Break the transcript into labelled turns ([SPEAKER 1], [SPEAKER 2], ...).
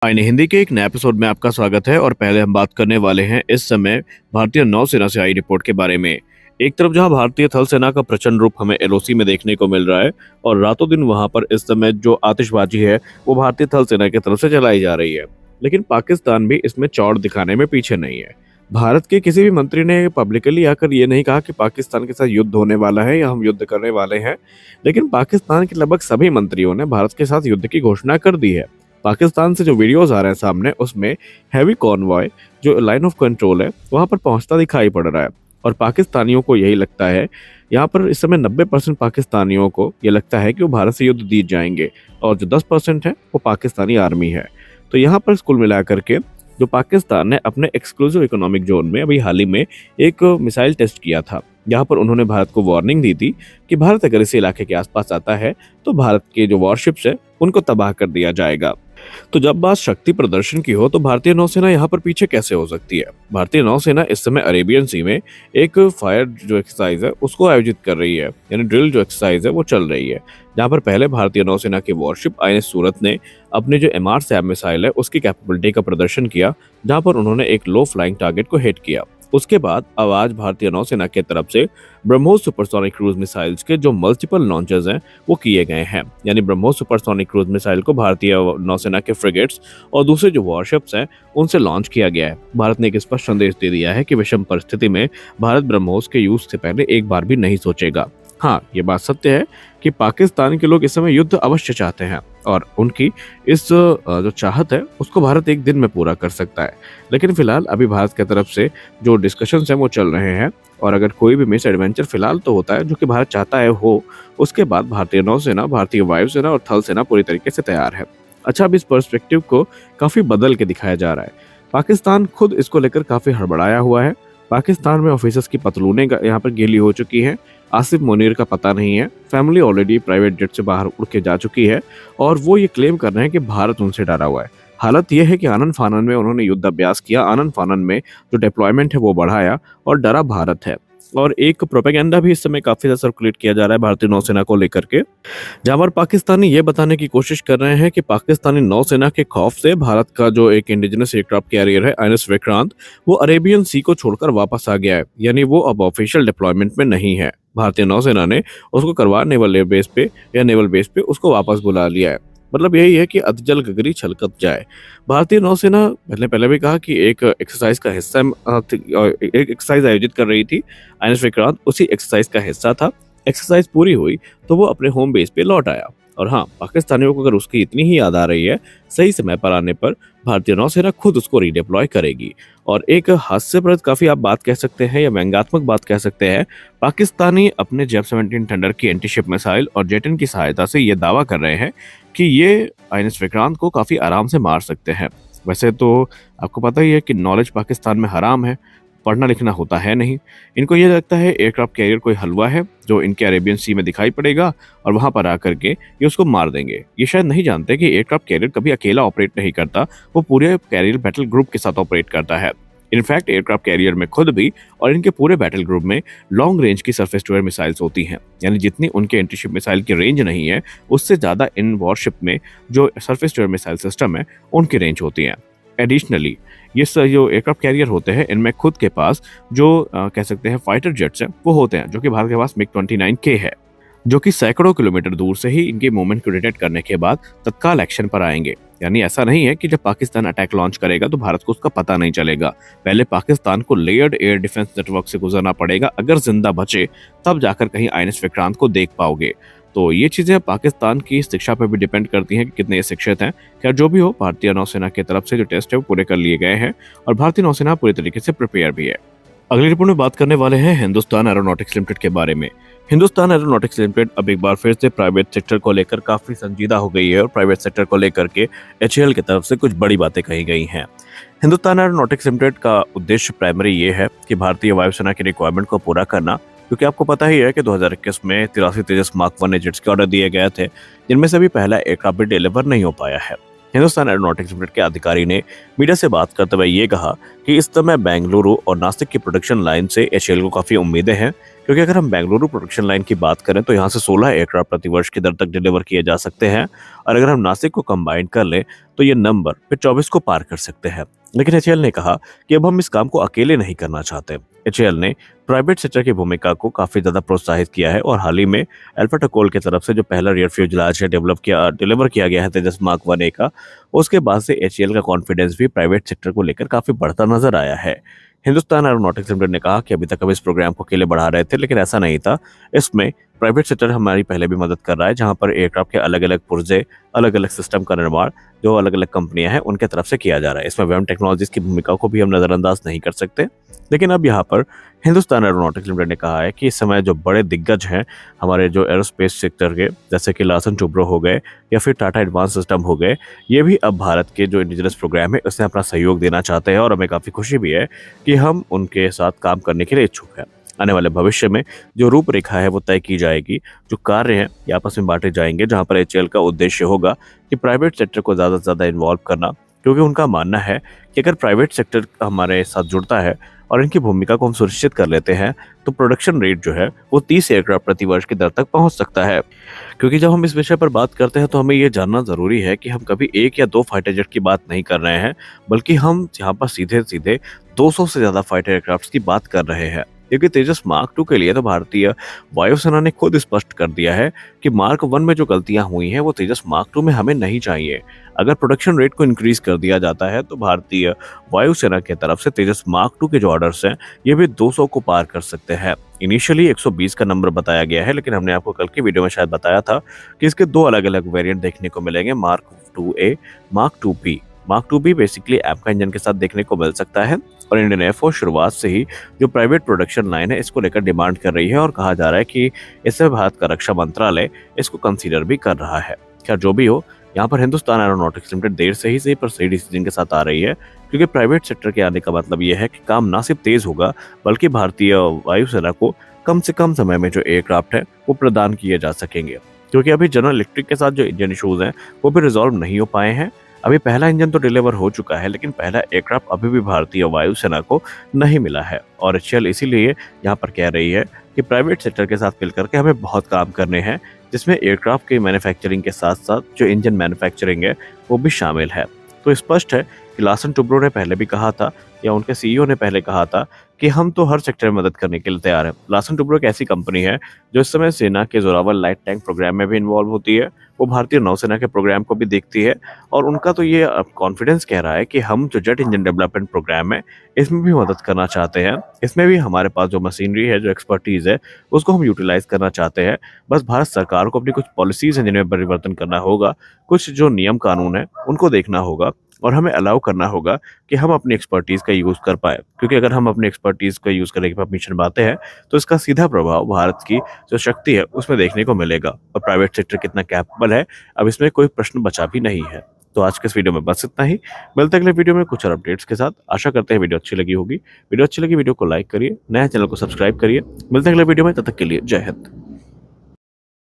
[SPEAKER 1] आईने हिंदी के एक नए एपिसोड में आपका स्वागत है और पहले हम बात करने वाले हैं इस समय भारतीय नौसेना से आई रिपोर्ट के बारे में। एक तरफ जहां भारतीय थल सेना का प्रचंड रूप हमें एलओसी में देखने को मिल रहा है और रातों दिन वहां पर इस समय जो आतिशबाजी है वो भारतीय थल सेना की तरफ से चलाई जा रही है, लेकिन पाकिस्तान भी इसमें चौड़ दिखाने में पीछे नहीं है। भारत के किसी भी मंत्री ने पब्लिकली आकर ये नहीं कहा कि पाकिस्तान के साथ युद्ध होने वाला है या हम युद्ध करने वाले हैं, लेकिन पाकिस्तान के लगभग सभी मंत्रियों ने भारत के साथ युद्ध की घोषणा कर दी है। पाकिस्तान से जो वीडियोस आ रहे हैं सामने, उसमें हैवी कॉन्वॉय जो लाइन ऑफ कंट्रोल है वहां पर पहुंचता दिखाई पड़ रहा है और पाकिस्तानियों को यही लगता है, यहाँ पर इस समय 90% पाकिस्तानियों को ये लगता है कि वो भारत से युद्ध जीत जाएंगे और जो 10% है वो पाकिस्तानी आर्मी है। तो यहाँ पर कुल मिलाकर के जो पाकिस्तान ने अपने एक्सक्लूसिव इकोनॉमिक जोन में अभी हाल ही में एक मिसाइल टेस्ट किया था, जहाँ पर उन्होंने भारत को वार्निंग दी थी कि भारत अगर इस इलाके के आसपास आता है तो भारत के जो वॉरशिप्स है उनको तबाह कर दिया जाएगा। तो जब बात शक्ति प्रदर्शन की हो तो भारतीय नौसेना यहाँ पर पीछे कैसे हो सकती है। भारतीय नौसेना इस समय अरेबियन सी में एक फायर जो एक्सरसाइज है उसको आयोजित कर रही है, यानी ड्रिल जो एक्सरसाइज है वो चल रही है, जहाँ पर पहले भारतीय नौसेना के वॉरशिप आईएनएस सूरत ने अपने जो MR-SAM मिसाइल है उसकी कैपेबिलिटी का प्रदर्शन किया, जहाँ पर उन्होंने एक लो फ्लाइंग टारगेट को हिट किया। उसके बाद अब आज भारतीय नौसेना के तरफ से ब्रह्मोस सुपरसोनिक क्रूज मिसाइल्स के जो मल्टीपल लॉन्चर्स हैं वो किए गए हैं, यानी ब्रह्मोस सुपरसोनिक क्रूज मिसाइल को भारतीय नौसेना के फ्रिगेट्स और दूसरे जो वॉरशिप्स हैं उनसे लॉन्च किया गया है। भारत ने एक स्पष्ट संदेश दे दिया है कि विषम परिस्थिति में भारत ब्रह्मोस के यूज से पहले एक बार भी नहीं सोचेगा। हाँ, ये बात सत्य है कि पाकिस्तान के लोग इस समय युद्ध अवश्य चाहते हैं और उनकी इस जो चाहत है उसको भारत एक दिन में पूरा कर सकता है, लेकिन फिलहाल अभी भारत की तरफ से जो डिस्कशंस हैं वो चल रहे हैं और अगर कोई भी मिस एडवेंचर फिलहाल तो होता है जो कि भारत चाहता है हो, उसके बाद भारतीय नौसेना, भारतीय वायुसेना और थल सेना पूरी तरीके से तैयार है। अच्छा, अब इस पर्सपेक्टिव को काफी बदल के दिखाया जा रहा है। पाकिस्तान खुद इसको लेकर काफी हड़बड़ाया हुआ है। पाकिस्तान में ऑफिसर्स की पतलूनें यहाँ पर गीली हो चुकी हैं। आसिफ मुनीर का पता नहीं है, फैमिली ऑलरेडी प्राइवेट जेट से बाहर उड़ के जा चुकी है और वो ये क्लेम कर रहे हैं कि भारत उनसे डरा हुआ है। हालत यह है कि आनन फानन में उन्होंने युद्ध अभ्यास किया, आनन फानन में जो डिप्लॉयमेंट है वो बढ़ाया और डरा भारत है। और एक प्रोपेगेंडा भी इस समय काफी ज्यादा सर्कुलेट किया जा रहा है भारतीय नौसेना को लेकर के, जहां पर पाकिस्तानी ये बताने की कोशिश कर रहे हैं कि पाकिस्तानी नौसेना के खौफ से भारत का जो एक इंडिजिनस एयरक्राफ्ट कैरियर है आईएनएस विक्रांत, वो अरेबियन सी को छोड़कर वापस आ गया है, यानी वो अब ऑफिशियल डिप्लॉयमेंट में नहीं है। भारतीय नौसेना ने उसको करवार नेवल एयरबेस पे या नेवल बेस पे उसको वापस बुला लिया है। मतलब यही है कि अधजल गगरी छलकत जाए। भारतीय नौसेना पहले भी कहा कि एक एक्सरसाइज का हिस्सा एक एक्सरसाइज आयोजित कर रही थी आईएनएस विक्रांत, उसी एक्सरसाइज का हिस्सा था। एक्सरसाइज पूरी हुई तो वो अपने होम बेस पे लौट आया और हाँ, पाकिस्तानियों को अगर उसकी इतनी ही याद आ रही है, सही समय पर आने पर भारतीय नौसेना खुद उसको रिडिप्लॉय करेगी। और एक हास्यप्रद काफी आप बात कह सकते हैं या व्यंग्यात्मक बात कह सकते हैं, पाकिस्तानी अपने जेफ 17 थंडर की एंटीशिप मिसाइल और जेट की सहायता से ये दावा कर रहे हैं कि ये आईएनएस विक्रांत को काफी आराम से मार सकते हैं। वैसे तो आपको पता ही है कि नॉलेज पाकिस्तान में हराम है, पढ़ना लिखना होता है नहीं। इनको ये लगता है एयरक्राफ्ट कैरियर कोई हलवा है जो इनके अरेबियन सी में दिखाई पड़ेगा और वहां पर आकर के ये उसको मार देंगे। ये शायद नहीं जानते कि एयरक्राफ्ट कैरियर कभी अकेला ऑपरेट नहीं करता, वो पूरे कैरियर बैटल ग्रुप के साथ ऑपरेट करता है। इनफैक्ट एयरक्राफ्ट कैरियर में खुद भी और इनके पूरे बैटल ग्रुप में लॉन्ग रेंज की सरफेस टू एयर मिसाइल्स होती हैं, यानी जितनी उनके एंटीशिप मिसाइल की रेंज नहीं है उससे ज़्यादा इन वॉरशिप में जो surface to air missile system है उनकी रेंज होती है। एडिशनली ये जो एयरक्राफ्ट कैरियर होते हैं इनमें खुद के पास जो कह सकते हैं फाइटर जेट्स हैं वो होते हैं, जो कि भारत के पास MiG-29K है, जो कि सैकड़ों किलोमीटर दूर से ही इनकी मूवमेंट को डिटेक्ट करने के बाद तत्काल एक्शन पर आएंगे। यानी ऐसा नहीं है कि जब पाकिस्तान अटैक लॉन्च करेगा तो भारत को उसका पता नहीं चलेगा। पहले पाकिस्तान को लेयर्ड एयर डिफेंस नेटवर्क से गुजरना पड़ेगा, अगर जिंदा बचे तब जाकर कहीं आईएनएस विक्रांत को देख पाओगे। तो ये चीज़ें पाकिस्तान की शिक्षा पर भी डिपेंड करती हैं कि कितने ये शिक्षित हैं। खैर, जो भी हो, भारतीय नौसेना की तरफ से जो टेस्ट है वो पूरे कर लिए गए हैं और भारतीय नौसेना पूरी तरीके से प्रिपेयर भी है। अगली रिपोर्ट में बात करने वाले हैं हिंदुस्तान एरोनॉटिक्स लिमिटेड के बारे में। हिंदुस्तान एरोनॉटिक्स लिमिटेड अब एक बार फिर से प्राइवेट सेक्टर को लेकर काफी संजीदा हो गई है और प्राइवेट सेक्टर को लेकर के एचएएल की तरफ से कुछ बड़ी बातें कही गई हैं। हिंदुस्तान एरोनॉटिक्स लिमिटेड का उद्देश्य प्राइमरी ये है कि भारतीय वायुसेना की रिक्वायरमेंट को पूरा करना, क्योंकि आपको पता ही है कि 2021 में 83 तेजस मार्क 1 जेट्स के ऑर्डर दिए गए थे, जिनमें से भी पहला एयरक्राफ्ट भी डिलीवर नहीं हो पाया है। हिंदुस्तान एरोनॉटिक्स लिमिटेड के अधिकारी ने मीडिया से बात करते हुए ये कहा कि इस समय बेंगलुरु और नासिक की प्रोडक्शन लाइन से एचएएल को काफी उम्मीदें हैं, क्योंकि अगर हम बेंगलुरु प्रोडक्शन लाइन की बात करें तो यहाँ से 16 एयरक्राफ्ट प्रतिवर्ष की दर तक डिलीवर किए जा सकते हैं, और अगर हम नासिक को कंबाइन कर लें तो ये नंबर फिर 24 को पार कर सकते हैं। लेकिन एचएएल ने कहा कि अब हम इस काम को अकेले नहीं करना चाहते। एचएएल ने प्राइवेट सेक्टर की भूमिका को काफी ज्यादा प्रोत्साहित किया है, और हाल ही में अल्फा टकोल की तरफ से जो पहला रियर फ्यूजलाज है डिलीवर किया गया है तेजस मार्क 1A का, उसके बाद से एचएएल का कॉन्फिडेंस भी प्राइवेट सेक्टर को लेकर काफी बढ़ता नजर आया है। हिंदुस्तान एरोनॉटिक्स लिमिटेड ने कहा कि अभी तक हम इस प्रोग्राम को अकेले बढ़ा रहे थे, लेकिन ऐसा नहीं था। इसमें प्राइवेट सेक्टर हमारी पहले भी मदद कर रहा है, जहां पर एयरक्राफ्ट के अलग अलग पुर्जे, अलग अलग सिस्टम का निर्माण जो अलग अलग कंपनियां हैं उनके तरफ से किया जा रहा है। इसमें वेम टेक्नोलॉजीज की भूमिका को भी हम नजरअंदाज नहीं कर सकते। लेकिन अब यहाँ पर हिंदुस्तान एरोनॉटिक्स लिमिटेड ने कहा है कि इस समय जो बड़े दिग्गज हैं हमारे जो एरोस्पेस सेक्टर के, जैसे कि लार्सन टुब्रो हो गए या फिर टाटा एडवांस सिस्टम हो गए, ये भी अब भारत के जो इंडिजिनस प्रोग्राम है उसमें अपना सहयोग देना चाहते हैं, और हमें काफ़ी खुशी भी है कि हम उनके साथ काम करने के लिए इच्छुक हैं। आने वाले भविष्य में जो रूपरेखा है वो तय की जाएगी, जो कार्य हैं ये आपस में बांटे जाएंगे, जहां पर एचएएल का उद्देश्य होगा कि प्राइवेट सेक्टर को ज़्यादा से ज़्यादा इन्वॉल्व करना, क्योंकि उनका मानना है कि अगर प्राइवेट सेक्टर हमारे साथ जुड़ता है और इनकी भूमिका को हम सुनिश्चित कर लेते हैं तो प्रोडक्शन रेट जो है वो 30 एयरक्राफ्ट प्रति वर्ष की दर तक पहुंच सकता है। क्योंकि जब हम इस विषय पर बात करते हैं तो हमें ये जानना जरूरी है कि हम कभी एक या दो फाइटर जेट की बात नहीं कर रहे हैं, बल्कि हम यहाँ पर सीधे सीधे 200 से ज्यादा फाइटर एयरक्राफ्ट की बात कर रहे हैं। क्योंकि तेजस मार्क 2 के लिए तो भारतीय वायुसेना ने खुद स्पष्ट कर दिया है कि मार्क 1 में जो गलतियां हुई हैं वो तेजस मार्क 2 में हमें नहीं चाहिए। अगर प्रोडक्शन रेट को इंक्रीज कर दिया जाता है तो भारतीय वायुसेना की तरफ से तेजस मार्क 2 के जो ऑर्डर्स हैं ये भी 200 को पार कर सकते हैं। इनिशियली 120 का नंबर बताया गया है, लेकिन हमने आपको कल की वीडियो में शायद बताया था कि इसके दो अलग अलग वेरिएंट देखने को मिलेंगे, mark 2A, mark 2B। Mark 2B basically app का इंजन के साथ देखने को मिल सकता है, और इंडियन एयरफोर्स शुरुआत से ही जो प्राइवेट प्रोडक्शन लाइन है इसको लेकर डिमांड कर रही है, और कहा जा रहा है कि इससे भारत का रक्षा मंत्रालय इसको कंसीडर भी कर रहा है। क्या जो भी हो, यहाँ पर हिंदुस्तान एरोनॉटिक्स लिमिटेड देर से ही सही पर सही डिसीजन के साथ आ रही है, क्योंकि प्राइवेट सेक्टर के आने का मतलब ये है कि काम ना सिर्फ तेज होगा बल्कि भारतीय वायुसेना को कम से कम समय में जो एयरक्राफ्ट है वो प्रदान किए जा सकेंगे। क्योंकि अभी जनरल इलेक्ट्रिक के साथ जो इंजन इशूज हैं वो भी रिजॉल्व नहीं हो पाए हैं। अभी पहला इंजन तो डिलीवर हो चुका है, लेकिन पहला एयरक्राफ्ट अभी भी भारतीय वायुसेना को नहीं मिला है, और एचएएल इसीलिए यहाँ पर कह रही है कि प्राइवेट सेक्टर के साथ मिलकर के हमें बहुत काम करने हैं, जिसमें एयरक्राफ्ट की मैन्युफैक्चरिंग के साथ साथ जो इंजन मैन्युफैक्चरिंग है वो भी शामिल है। तो स्पष्ट है कि लार्सन टुब्रो ने पहले भी कहा था, या उनके सीईओ ने पहले कहा था कि हम तो हर सेक्टर में मदद करने के लिए तैयार हैं। लार्सन टुब्रो एक ऐसी कंपनी है जो इस समय सेना के जोरावर लाइट टैंक प्रोग्राम में भी इन्वॉल्व होती है, वो भारतीय नौसेना के प्रोग्राम को भी देखती है, और उनका तो ये कॉन्फिडेंस कह रहा है कि हम जो जेट इंजन डेवलपमेंट प्रोग्राम है इसमें भी मदद करना चाहते हैं। इसमें भी हमारे पास जो मशीनरी है, जो एक्सपर्टीज है, उसको हम यूटिलाइज करना चाहते हैं। बस भारत सरकार को अपनी कुछ पॉलिसीज हैं जिनमें परिवर्तन करना होगा, कुछ जो नियम कानून है उनको देखना होगा, और हमें अलाउ करना होगा कि हम अपनी एक्सपर्टीज का यूज कर पाए। क्योंकि अगर हम अपनी एक्सपर्टीज का यूज करने की परमिशन पाते हैं तो इसका सीधा प्रभाव भारत की जो शक्ति है उसमें देखने को मिलेगा, और प्राइवेट सेक्टर कितना कैपेबल है अब इसमें कोई प्रश्न बचा भी नहीं है। तो आज के इस वीडियो में बस इतना ही। मिलते हैं अगले वीडियो में कुछ और अपडेट्स के साथ। आशा करते हैं वीडियो अच्छी लगी होगी। वीडियो अच्छी लगी वीडियो को लाइक करिए, नया चैनल को सब्सक्राइब करिए। मिलते हैं अगले वीडियो में, तब तक के लिए जय हिंद।